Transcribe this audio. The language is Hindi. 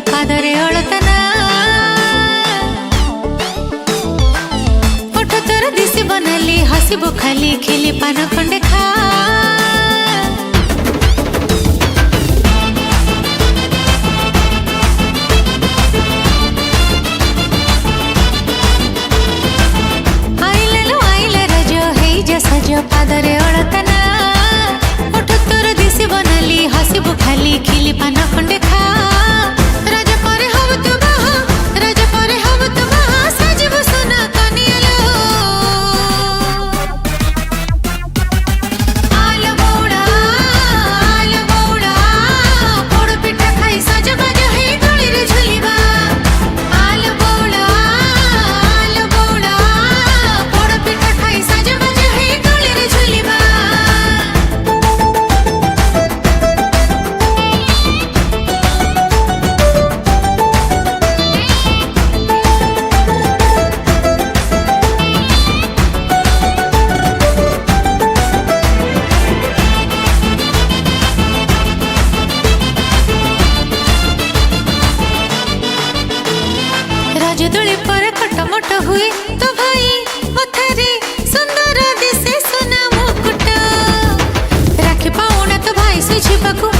पादरे अळतना ओठ तोर दिसी बनली हसिबो खाली खिली पान खंडे खा पादरे अळतना ओठ तोर दिसी बनली हसिबो खाली खिली पान खंडे खा राजा परे हब तु बाहा राजा परे हब तु बाहा सजबो सोना कनियालो आल बौड़ा पोड़ पिठा खाई सज बाज हे गली रे झुलिबा आल बौड़ा पोड़ पिठा खाई सज बाज हे गली रे झुलिबा राजदोली पर खटमट हुए तो भाई मथारे सुंदर दिसे सोना मुकुट राखी पाउना तो भाई से छिपाकू